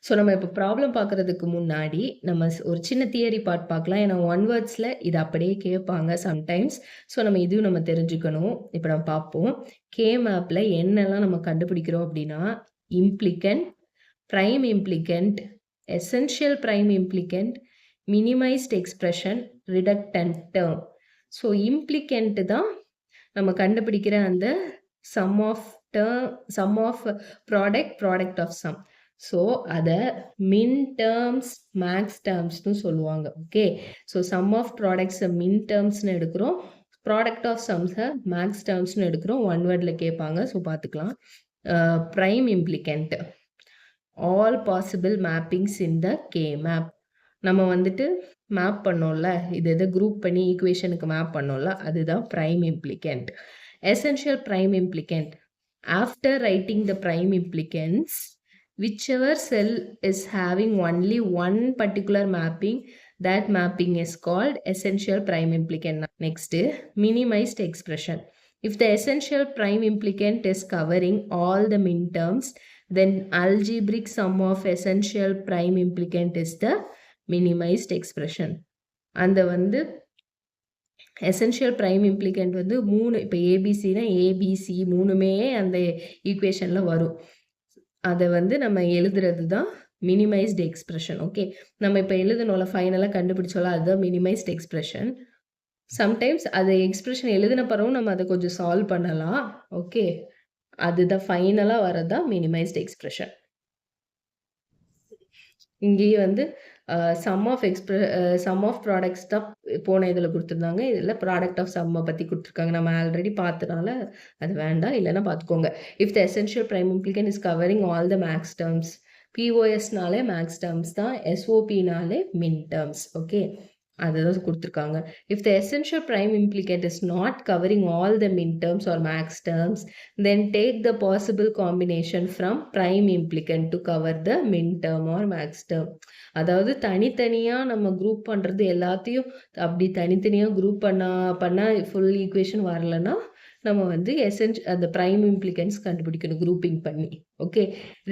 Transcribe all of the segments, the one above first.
So நம்ம இப்போ problem பார்க்குறதுக்கு முன்னாடி, நம்ம ஒரு சின்ன தியரி பார்ட் பார்க்கலாம். ஏன்னா ஒன் வேர்ட்ஸ்ல இது அப்படியே கேட்பாங்க சம்டைம்ஸ். ஸோ நம்ம இதையும் நம்ம தெரிஞ்சுக்கணும். இப்போ நம்ம பார்ப்போம். கே மேப்ல என்னெல்லாம் நம்ம கண்டுபிடிக்கிறோம் அப்படின்னா, implicant, prime implicant, essential prime implicant, minimized expression, redundant term. So implicant தான் நம்ம கண்டுபிடிக்கிற அந்த sum of product of sum. So அதை மின் டேர்ம்ஸ் மேக்ஸ் டேர்ம்ஸ்னு சொல்லுவாங்க. ஓகே, ஸோ சம் ஆஃப் ப்ராடக்ட்ஸை மின் டேர்ம்ஸ்னு எடுக்கிறோம், ப்ராடக்ட் ஆஃப் சம்ஸை மேக்ஸ் டேர்ம்ஸ்னு எடுக்கிறோம். ஒன் வேர்டில் கேட்பாங்க. ஸோ பார்த்துக்கலாம். Prime implicant, all possible mappings in the K map. நம்ம வந்துட்டு மேப் பண்ணோம்ல, இது எதை குரூப் பண்ணி ஈக்குவேஷனுக்கு மேப் பண்ணோம்ல, அதுதான் prime implicant. Essential prime implicant, after writing the prime implicants, whichever cell is having only one particular mapping, that mapping is called essential prime implicant. Next, minimized expression. If the essential prime implicant is covering all the min terms, then algebraic sum of essential prime implicant is the minimized expression. அந்த வந்து essential prime implicant வந்து 3, இப்போ ஏபிசினா ABC 3மே அந்த ஈக்குவேஷனில் வரும். அதை வந்து நம்ம எழுதுறது தான் மினிமைஸ்டு எக்ஸ்பிரஷன். ஓகே, நம்ம இப்போ எழுதணும்ல, ஃபைனலாக கண்டுபிடிச்சோம்ல, அதுதான் மினிமைஸ்டு எக்ஸ்பிரஷன். சம்டைம்ஸ் அது எக்ஸ்பிரஷன் எழுதின பிறகும் நம்ம அதை கொஞ்சம் சால்வ் பண்ணலாம். ஓகே, அதுதான் ஃபைனலாக வரது தான் மினிமைஸ்டு எக்ஸ்பிரஷன். இங்கேயே வந்து சம் ஆஃப் ப்ராடக்ட்ஸ் தான் போன இதில் கொடுத்துருந்தாங்க. இதில் ப்ராடக்ட் ஆஃப் சம்மை பற்றி கொடுத்துருக்காங்க. நம்ம ஆல்ரெடி பார்த்தனால அது வேண்டாம், இல்லைன்னா பார்த்துக்கோங்க. If the essential prime implicant is covering all the max terms. பிஓஎஸ்னாலே மேக்ஸ் டேர்ம்ஸ் தான், எஸ்ஓபினாலே மின் டேர்ம்ஸ். ஓகே, அதுதான் கொடுத்துருக்காங்க. If the essential prime implicant is not covering all the min terms or max terms, then take the possible combination from prime implicant to cover the min term R maths term. அதாவது தனித்தனியாக நம்ம group பண்ணுறது எல்லாத்தையும் அப்படி தனித்தனியாக group பண்ணால் full equation வரலன்னா நம்ம வந்து அந்த ப்ரைம் இம்ப்ளிகன்ஸ் கண்டுபிடிக்கணும் குரூப்பிங் பண்ணி. Okay,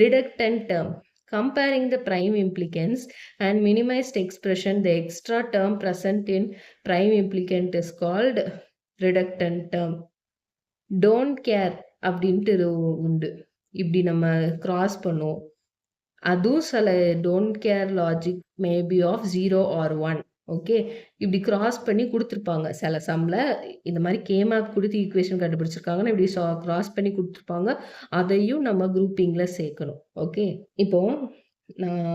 redundant term. Comparing the prime implicants and minimized expression, the extra term present in prime implicant is called reductant term. Don't care அப்படின்ட்டு உண்டு. இப்படி நம்ம கிராஸ் பண்ணுவோம். அதுவும் சில don't care logic maybe of 0 or 1. Okay, இப்படி cross பண்ணி கொடுத்துருப்பாங்க. சில சம்மில் இந்த மாதிரி கேமேப் கொடுத்து ஈக்குவேஷன் கண்டுபிடிச்சிருக்காங்கன்னா இப்படி கிராஸ் பண்ணி கொடுத்துருப்பாங்க. அதையும் நம்ம குரூப்பிங்கில் சேர்க்கணும். ஓகே, இப்போ நான்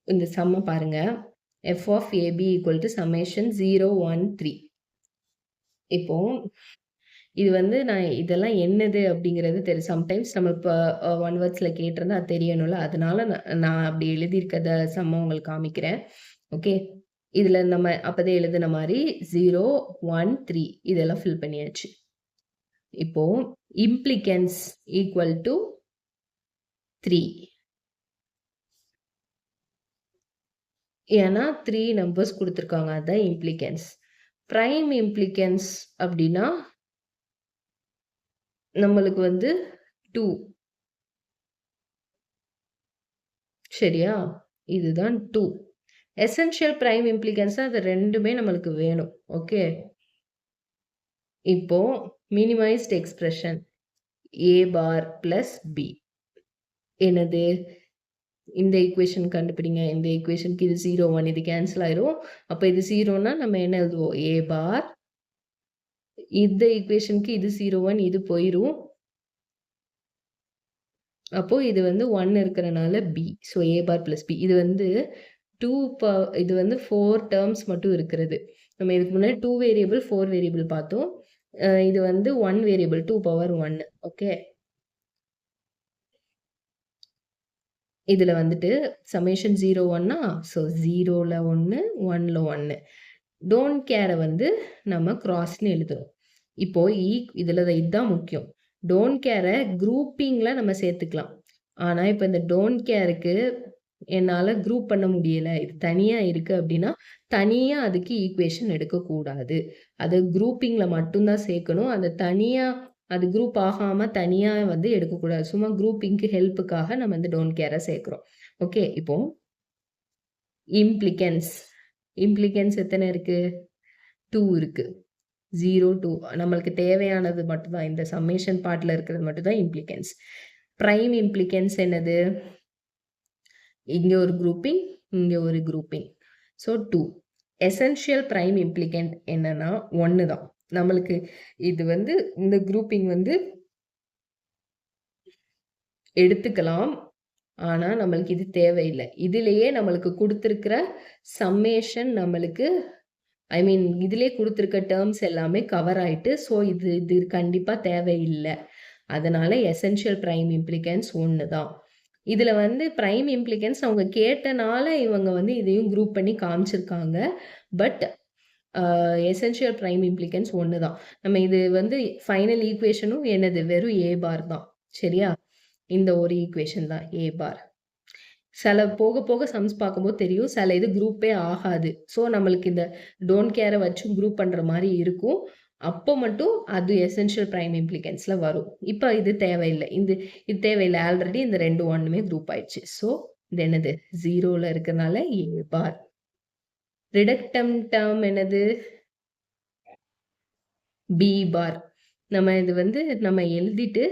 இந்த சம்மை பாருங்க. F of AB equal to summation 0, 1, 3. இப்போ இது வந்து நான் இதெல்லாம் என்னது அப்படிங்கிறது தெரியும். சம்டைம்ஸ் நம்ம இப்போ ஒன் வேர்ட்ஸில் கேட்டிருந்தா அது தெரியணும்ல, அதனால நான் அப்படி எழுதியிருக்கத சம்ம உங்களுக்கு காமிக்கிறேன். ஓகே, இதில் நம்ம அப்போதே எழுதின மாதிரி 0, 1, 3 இதெல்லாம் ஃபில் பண்ணியாச்சு. இப்போ இம்ப்ளிகன்ஸ் ஈக்குவல் டு 3. ஏன்னா 3 நம்பர்ஸ் கொடுத்துருக்காங்க, அதுதான் இம்ப்ளிகன்ஸ். ப்ரைம் இம்ப்ளிகன்ஸ் அப்படின்னா நம்மளுக்கு வந்து 2. சரியா, இதுதான் 2. எசென்ஷியல் பிரைம் இம்ப்ளிகன்ஸ் அது ரெண்டுமே நம்மளுக்கு வேணும். ஓகே, இப்போ minimised expression a bar plus b என்னது, இந்த ஈக்குவேஷன் கண்டுபிடிங்க. இந்த ஈக்குவேஷனுக்கு இது 0, 1 இது கேன்சல் ஆயிரும். அப்போ இது 0னா நம்ம என்ன எழுதுவோம், a bar. இந்த ஈக்குவேஷனுக்கு இது 0, 1 இது போயிரும். அப்போ இது வந்து 1 இருக்கிறனால b. So a bar plus b. இது வந்து 2 இது வந்து 4 டேர்ம்ஸ் மட்டும் இருக்கிறது. நம்ம இதுக்கு முன்னாடி 2 வேரியபிள் 4 வேரியபிள் பார்த்தோம். இது வந்து 1 வேரியபிள் 2 power 1. ஓகே, இதில் வந்துட்டு சமேஷன் 0, 1னா ஸோ 0ல் 1, 1ல் 1. டோன்ட் கேரை வந்து நம்ம கிராஸ்ன்னு எழுதுறோம். இப்போ இதில் இதுதான் முக்கியம். டோன்ட் கேரை குரூப்பிங்கில் நம்ம சேர்த்துக்கலாம். ஆனால் இப்போ இந்த டோன்ட் கேருக்கு என்னால் குரூப் பண்ண முடியலை, இது தனியாக இருக்குது அப்படின்னா தனியாக அதுக்கு ஈக்குவேஷன் எடுக்கக்கூடாது. அது குரூப்பிங்கில் மட்டும்தான் சேர்க்கணும். அதை தனியாக அது குரூப் ஆகாம தனியா வந்து எடுக்கக்கூடாது. சும்மா குரூப்பிங்க்கு ஹெல்ப்புக்காக நம்ம வந்து டோன்ட் கேர சேர்க்கிறோம். ஓகே. இப்போ இம்ப்ளிகன்ஸ். இம்ப்ளிகன்ஸ் எத்தன இருக்கு? 2 இருக்கு. 0, 2 நம்மளுக்கு தேவையானது மட்டும் தான். இந்த சம்மேஷன் பார்ட்ல இருக்கிறது மட்டும் தான் இம்ப்ளிகன்ஸ். பிரைம் இம்ப்ளிகன்ஸ் என்னது? இங்க ஒரு குரூப்பிங், இங்க ஒரு குரூப்பிங். ஸோ 2. எசென்ஷியல் பிரைம் இம்ப்ளிகன்ட் என்னன்னா 1 தான். நம்மளுக்கு இது வந்து இந்த குரூப்பிங் வந்து எடுத்துக்கலாம். ஆனா, நம்மளுக்கு இது தேவையில்ல. இதிலேயே நம்மளுக்கு குடுத்திருக்கிற சம்மேஷன் நம்மளுக்கு ஐ மீன் இதிலயே குடுத்திருக்க டெர்ம்ஸ் எல்லாமே கவர் ஆயிட்டு. ஸோ இது இது கண்டிப்பா தேவையில்ல. அதனால எசென்ஷியல் பிரைம் இம்ப்ளிகன்ஸ் 1 தான். இதுல வந்து பிரைம் இம்ப்ளிகன்ஸ் அவங்க கேட்டனால இவங்க வந்து இதையும் குரூப் பண்ணி காமிச்சிருக்காங்க. பட் எசென்ஷியல் பிரைம் இம்ப்ளிகன்ஸ் 1 தான். நம்ம இது வந்து ஃபைனல் ஈக்குவேஷனும் என்னது? வெறும் ஏ பார் தான். சரியா? இந்த ஒரு ஈக்குவேஷன் தான் ஏ பார். சில போக போக சம்ஸ் பார்க்கும்போது தெரியும். சில இது குரூப்பே ஆகாது. ஸோ நம்மளுக்கு இந்த டோன்ட் கேர வச்சும் குரூப் பண்ற மாரி இருக்கும். அப்போ மட்டும் அது எசென்ஷியல் பிரைம் இம்ப்ளிகன்ஸ்ல வரும். இப்ப இது தேவையில்ல. இது தேவையில்ல. ஆல்ரெடி இந்த 2 1மே குரூப் ஆயிடுச்சு. ஸோ இது என்னது? 0ல இருக்கனால ஏ பார். ரிடக்டம் டெர்ம் என்னது? B bar. நம்ம இது வந்து நம்ம எழுதிட்டு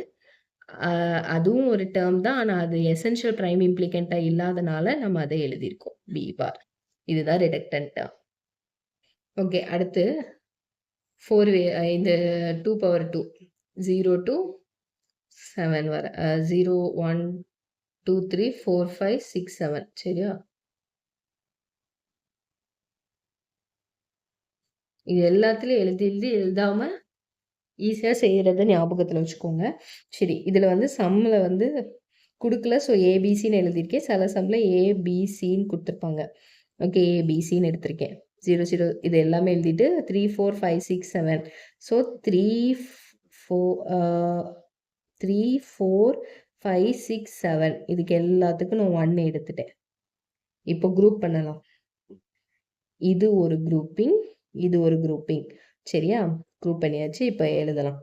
அதுவும் ஒரு டெர்ம் தான். ஆனா அது எசென்ஷியல் பிரைம் இம்ப்ளிகன்ட்டா இல்லாதனால நம்ம அத எழுதியிருக்கோம். B bar. இதுதான் ரிடக்டன்ட் டெர்ம். ஓகே. அடுத்து 4 இந்த 2 பவர் 2 0 to 7 வர 0, 1, 2, 3, 4, 5, 6, 7 சரியா? இது எல்லாத்துலயும் எழுதி எழுதி எழுதாம ஈஸியா செய்யறத ஞாபகத்துல வச்சுக்கோங்க. சரி. இதுல வந்து சம்ல வந்து குடுக்கல. ஸோ ஏபிசின்னு எழுதியிருக்கேன். சில சம்ல ஏபிசின்னு குடுத்துருப்பாங்க. ஓகே. ஏபிசின்னு எடுத்திருக்கேன். 0, 0 இது எல்லாமே எழுதிட்டு 3, 4, 5, 6, 7 ஸோ 3, 4, 5, 6, 7 இதுக்கு எல்லாத்துக்கும் நான் 1 எடுத்துட்டேன். இப்போ குரூப் பண்ணலாம். இது ஒரு குரூப்பிங், இது ஒரு குரூப்பிங். சரியா? குரூப் பண்ணியாச்சு. இப்ப எழுதலாம்.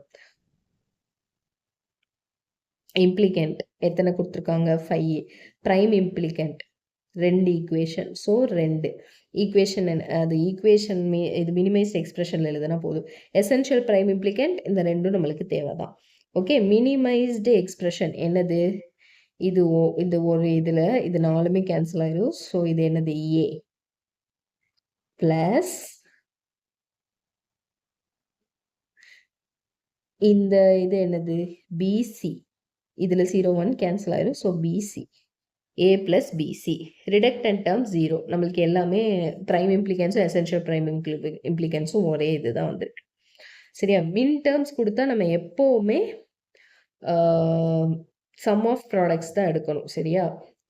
இம்ப்ளிகன்ட் எத்தனை குடுத்துருக்காங்க? 5. Prime implicant 2 equation. So 2 equation அது ஈக்குவேஷன் இது மினிமைஸ்ட் எக்ஸ்பிரஷன்ல எழுதுனா போதும். எசென்ஷியல் பிரைம் இம்ப்ளிகன்ட் இந்த 2ம் நம்மளுக்கு தேவைதான். ஓகே. மினிமைஸ்டு எக்ஸ்பிரஷன் என்னது? இது ஒரு இதுல இது 4மே கேன்சல் ஆயிரும். ஸோ இது என்னது? ஏ பிளஸ் இந்த இது என்னது? பிசி இதுல 0, 1 கேன்சல் ஆயிரும். ஸோ பிசி ஏ பிளஸ் பிசி. ரிடக்டன்ட் டேர்ம் 0. நம்மளுக்கு எல்லாமே பிரைம் இம்ப்ளிகன்ஸும் எசென்ஷியல் பிரைம் இம்ப்ளிகன்ஸும் ஒரே இதுதான் வந்திருக்கு. சரியா? மின் டேர்ம்ஸ் கொடுத்தா நம்ம எப்போவுமே சம் ஆஃப் ப்ராடக்ட்ஸ் தான் எடுக்கணும். சரியா?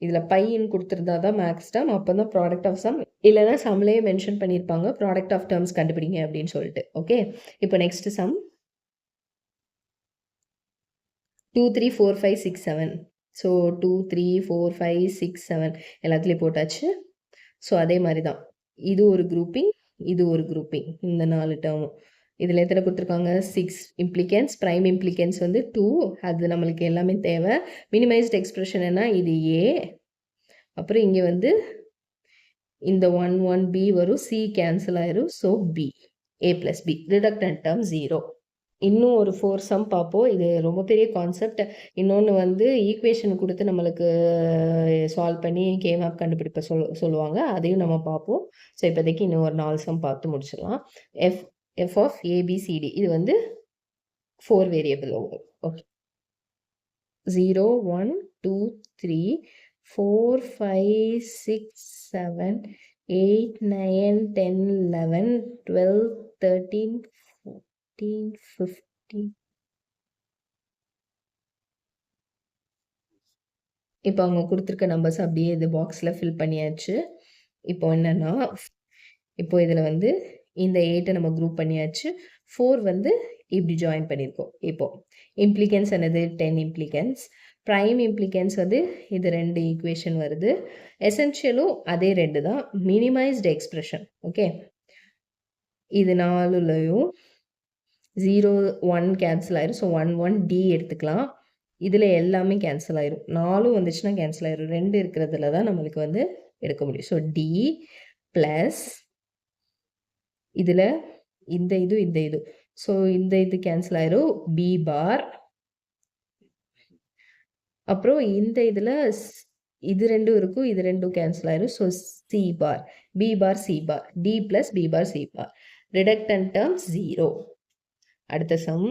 இதுல பைன்னு கொடுத்துருந்தா தான் மேக்ஸ் டேர்ம். அப்போ தான் ப்ராடக்ட் ஆஃப் சம் இல்லைன்னா சம்லேயே மென்ஷன் பண்ணியிருப்பாங்க ப்ராடக்ட் ஆஃப் டேர்ம்ஸ் கண்டுபிடிங்க அப்படின்னு சொல்லிட்டு. ஓகே. இப்போ நெக்ஸ்ட் சம் 2, 3, 4, 5, 6, 7 ஸோ 2, 3, 4, 5, 6, 7 எல்லாத்துலேயும் போட்டாச்சு. ஸோ அதே மாதிரி தான் இது ஒரு குரூப்பிங், இது ஒரு குரூப்பிங். இந்த 4 டேர்மும் இதில் எத்தனை கொடுத்துருக்காங்க? 6 இம்ப்ளிகன்ஸ். பிரைம் இம்ப்ளிகன்ஸ் வந்து 2. அது நம்மளுக்கு எல்லாமே தேவை. மினிமைஸ்ட் எக்ஸ்பிரஷன் என்ன? இது ஏ. அப்புறம் இங்கே வந்து இந்த 1, 1 பி வரும். சி கேன்சல் ஆயிரும். So B A plus B. ரிடக்டன்ட் term 0. இன்னும் ஒரு 4 சம் பார்ப்போம். இது ரொம்ப பெரிய கான்செப்ட். இன்னொன்று வந்து ஈக்குவேஷன் கொடுத்து நம்மளுக்கு சால்வ் பண்ணி கேமேப் கண்டுபிடிப்ப சொல்லுவாங்க. அதையும் நம்ம பார்ப்போம். ஸோ இப்போதைக்கு இன்னும் ஒரு 4 சம் பார்த்து முடிச்சிடலாம். எஃப் ஆஃப் ஏபிசிடி இது வந்து 4 வேரியபிள் ஓவர். ஓகே. 0, 1, 2, 3, 4, 5, 6, 7, 8, 9, 10, 11, 12, 13, 14, 15 இப்போ அவங்க கொடுத்துருக்க நம்பர்ஸ் அப்படியே இது பாக்ஸில் ஃபில் பண்ணியாச்சு. இப்போ என்னன்னா இப்போ இதில் வந்து இந்த 8 நம்ம குரூப் பண்ணியாச்சு. 4 வந்து இப்படி ஜாயின் பண்ணியிருக்கோம். இப்போ இம்ப்ளிகன்ஸ் என்னது? 10 இம்ப்ளிகன்ஸ். பிரைம் இம்ப்ளிகன்ஸ் வந்து இது 2 ஈக்குவேஷன் வருது. எசென்ஷியலும் அதே 2 தான். Minimised expression. ஓகே. இது 4லையும் 0 1 கேன்சல் ஆயிரும். ஸோ 1 1 டி எடுத்துக்கலாம். இதில் எல்லாமே கேன்சல் ஆயிரும். 4 வந்துச்சுன்னா கேன்சல் ஆயிரும். 2 இருக்கிறதுல தான் நம்மளுக்கு வந்து எடுக்க முடியும். ஸோ டி ப்ளஸ் இதில் இந்த இது. ஸோ இந்த இது கேன்சல் ஆயிரும். பி பார் அப்புறம் இந்த இதில் இது 2 இருக்கும். இது 2 கேன்சல் ஆயிரும். So C bar B bar C bar D plus B bar C bar ரிடக்டன்ட் terms 0. அடுத்த சம்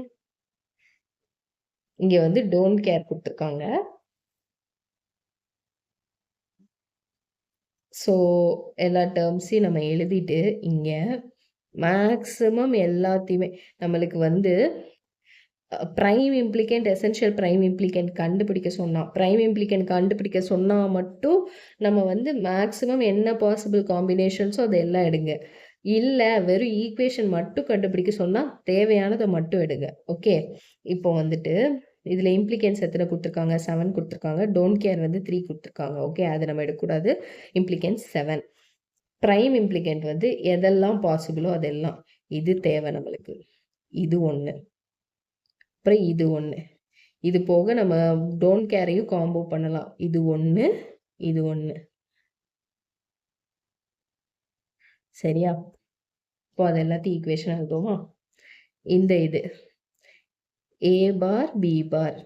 இங்க வந்து டோன்ட் கேர் கொடுத்துருக்காங்க. ஸோ எல்லா டேர்ம்ஸையும் நம்ம எழுதிட்டு இங்க மேக்ஸிமம் எல்லாத்தையுமே நம்மளுக்கு வந்து prime implicant essential prime implicant கண்டுபிடிக்க சொன்னா மட்டும் நம்ம வந்து மேக்ஸிமம் என்ன பாசிபிள் காம்பினேஷன்ஸோ அதெல்லாம் எடுங்க. இல்லை வெறும் ஈக்குவேஷன் மட்டும் கண்டுபிடிக்க சொன்னால் தேவையானதை மட்டும் எடுங்க. ஓகே, இப்போ வந்துட்டு இதில் இம்ப்ளிகன்ஸ் எத்தனை கொடுத்துருக்காங்க? 7 கொடுத்துருக்காங்க. டோன்ட் கேர் வந்து 3 கொடுத்துருக்காங்க. ஓகே, அதை நம்ம எடுக்கக்கூடாது. இம்ப்ளிகன்ஸ் 7. ப்ரைம் இம்ப்ளிகண்ட் வந்து எதெல்லாம் பாசிபிளோ அதெல்லாம். இது தேவை நம்மளுக்கு. இது ஒன்று, அப்புறம் இது ஒன்று. இது போக நம்ம டோன்ட் கேரையும் காம்போ பண்ணலாம். இது ஒன்று, இது ஒன்று. சரியா? இப்போ அது எல்லாத்தையும் ஈக்குவேஷன் எழுதுவோமா? இந்த இது ஏ பார் பி பார்,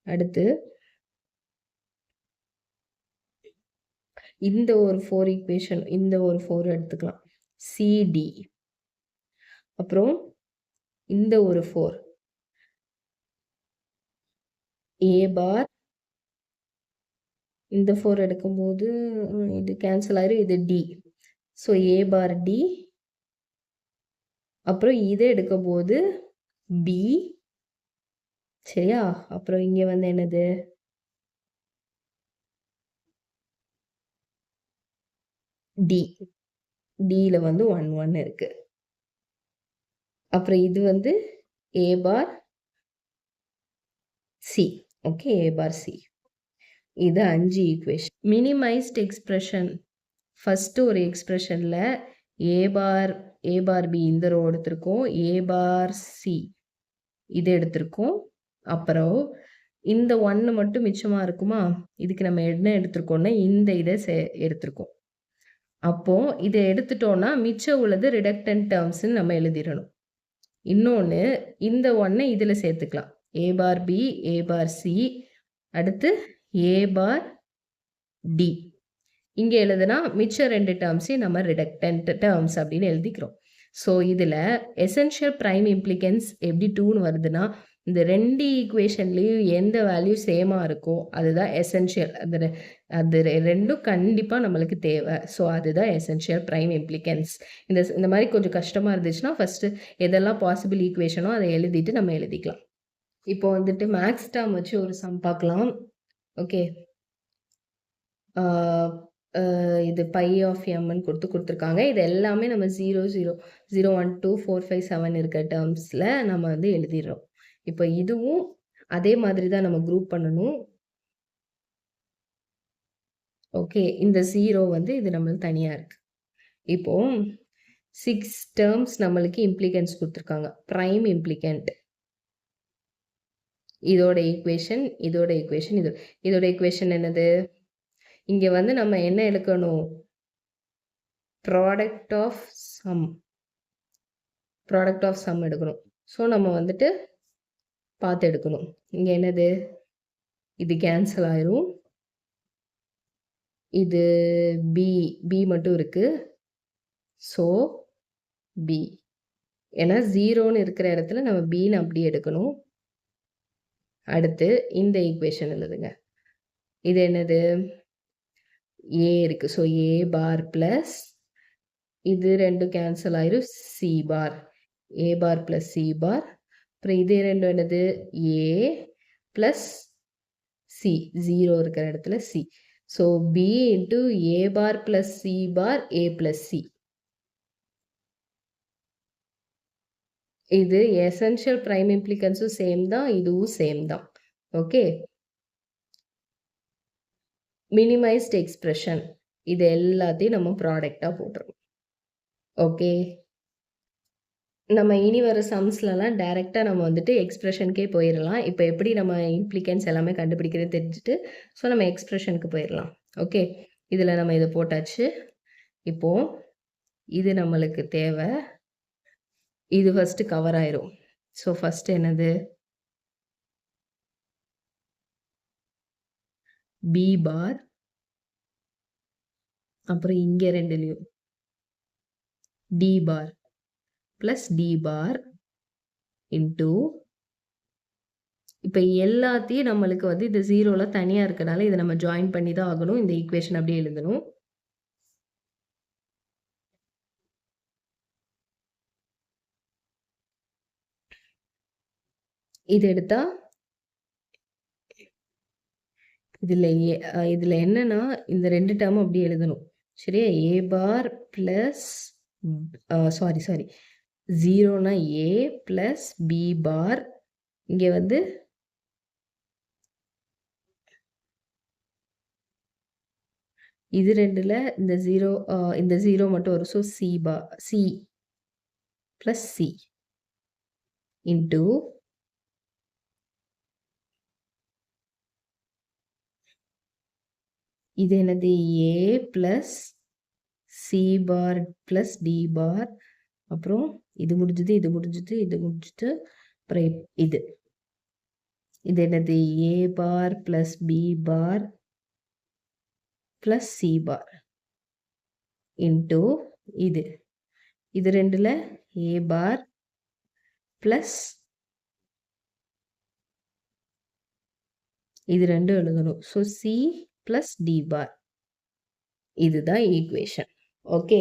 அடுத்து இந்த ஒரு 4 ஈக்குவேஷன், இந்த ஒரு 4 எடுத்துக்கலாம். சிடி, அப்புறம் இந்த ஒரு 4 ஏ பார், இந்த 4 எடுக்கும்போது இது கேன்சல் ஆயிரும். இது டி. ஸோ ஏ பார் டி, அப்புறம் இதை எடுக்கும்போது பி. சரியா? அப்புறம் இங்கே வந்து என்னது? டி. டியில் வந்து 1 1 இருக்கு. அப்புறம் இது வந்து ஏ பார் சி. ஓகே, ஏ பார் சி. இது 5 ஈக்குவேஷன். மினிமைஸ்ட் எக்ஸ்பிரஷன் ஃபஸ்ட்டு ஒரு எக்ஸ்பிரஷனில் ஏ பார் பி இந்த ரோ எடுத்திருக்கோம். ஏ பார் சி இது எடுத்திருக்கோம். அப்புறம் இந்த 1 மட்டும் மிச்சமாக இருக்குமா? இதுக்கு நம்ம என்ன எடுத்திருக்கோம்னா இந்த இதை எடுத்திருக்கோம். அப்போ இதை எடுத்துட்டோம்னா மிச்சம் உள்ளது ரிடக்டன்ட் டேர்ம்ஸ்ன்னு நம்ம எழுதிடணும். இன்னொன்று, இந்த 1 இதில் சேர்த்துக்கலாம். ஏ பார் பி, ஏ பார் சி, அடுத்து ஏ பார் டி. இங்கே எழுதுனா மிச்சம் 2 டேர்ம்ஸையும் நம்ம ரிடக்டன்ட் டேர்ம்ஸ் அப்படின்னு எழுதிக்கிறோம். ஸோ இதில் எசென்ஷியல் ப்ரைம் இம்ப்ளிகன்ஸ் எப்படி 2ன்னு வருதுன்னா, இந்த 2 ஈக்குவேஷன்லேயும் எந்த வேல்யூ சேமாக இருக்கோ அதுதான் எசென்ஷியல். அது ரெண்டும் கண்டிப்பாக நம்மளுக்கு தேவை. ஸோ அதுதான் எசென்ஷியல் ப்ரைம் இம்ப்ளிகன்ஸ். இந்த மாதிரி கொஞ்சம் கஷ்டமாக இருந்துச்சுன்னா ஃபஸ்ட்டு எதெல்லாம் பாசிபிள் ஈக்குவேஷனோ அதை எழுதிட்டு நம்ம எழுதிக்கலாம். இப்போ வந்துட்டு மேக்ஸ் டேர்ம் வச்சு ஒரு சம் பார்க்கலாம். ஓகே, இது பை ஆஃப் எம்ன்னு கொடுத்துருக்காங்க. இது எல்லாமே நம்ம 0 0 0 1 2 4 5 7 இருக்க டேர்ம்ஸில் நம்ம வந்து எழுதிடுறோம். இப்போ இதுவும் அதே மாதிரி தான் நம்ம குரூப் பண்ணணும். ஓகே, இந்த 0 வந்து இது நம்மளுக்கு தனியாக இருக்குது. இப்போ 6 டேர்ம்ஸ் நம்மளுக்கு இம்ப்ளிகன்ஸ் கொடுத்துருக்காங்க. ப்ரைம் இம்ப்ளிகண்ட் இதோட ஈக்குவேஷன், இதோட ஈக்குவேஷன், இதோட ஈக்குவேஷன் என்னது? இங்கே வந்து நம்ம என்ன எடுக்கணும்? ப்ராடக்ட் ஆஃப் சம் எடுக்கணும். ஸோ நம்ம வந்துட்டு பார்த்து எடுக்கணும். இங்கே என்னது? இது கேன்சல் ஆயிரும். இது பி மட்டும் இருக்கு. ஸோ பி, ஏன்னா 0ன்னு இருக்கிற இடத்துல நம்ம பின்னு அப்படியே எடுக்கணும். அடுத்து இந்த ஈக்குவேஷன் எழுதுங்க. இது என்னது? ஏ இருக்கு. ஸோ ஏ பார் ப்ளஸ் இது 2 கேன்சல் ஆயிரும். சி பார், ஏ பார் ப்ளஸ் சி பார். அப்புறம் இது 2 என்னது? ஏ ப்ளஸ் சி, 0 இருக்கிற இடத்துல சி. ஸோ பி இன்ட்டு ஏ பார் ப்ளஸ் சி பார் ஏ ப்ளஸ் சி. இது எசென்ஷியல் ப்ரைம் இம்ப்ளிகன்ஸும் சேம் தான், இதுவும் சேம் தான். ஓகே, மினிமைஸ்ட் எக்ஸ்பிரஷன் இது எல்லாத்தையும் நம்ம ப்ராடக்டாக போட்டுருவோம். ஓகே, நம்ம இனி வர சம்ஸ்லலாம் டைரக்ட்டா நம்ம வந்துட்டு எக்ஸ்பிரஷனுக்கே போயிரலாம். இப்ப எப்படி நம்ம இம்ப்ளிகன்ஸ் எல்லாமே கண்டுபிடிக்கிறதுன்னு தெரிஞ்சுட்டு, ஸோ நம்ம எக்ஸ்பிரஷனுக்கு போயிரலாம். ஓகே. இதுல நம்ம இத போட்டாச்சு. இப்போ இது நம்மளுக்கு தேவ. இது ஃபர்ஸ்ட் கவர் ஆயிரும். ஸோ ஃபர்ஸ்ட் என்னது? பி பார் அப்புறம் இங்க 2லயும் டி பார் பிளஸ் டி பார் இன்டூ இப்ப எல்லாத்தையும் நம்மளுக்கு வந்து இது 0ல தனியா இருக்கனால இத நம்ம ஜாயின் பண்ணி தான் ஆகணும். இந்த ஈக்குவேஷன் அப்படியே எழுதணும். இது எடுத்தா இதுல என்னன்னா, இந்த 2 டேர்மும் அப்படியே எழுதணும். சரியா? ஏ பார் பிளஸ் சாரி 0னா ஏ பிளஸ் பி பார் இங்க வந்து இது 2ல இந்த 0 மட்டும் வரும். So C plus C into இது என்னது? A plus C bar plus D bar அப்புறம் இது முடிஞ்சது, இது முடிஞ்சது, இது முடிஞ்சது. அப்புறம் இது என்னது? A bar plus B bar plus C bar into இது 2ல ஏ பார் பிளஸ் இது 2 எழுதணும். So C plus D bar இதுதான் ஈக்குவேஷன். ஓகே.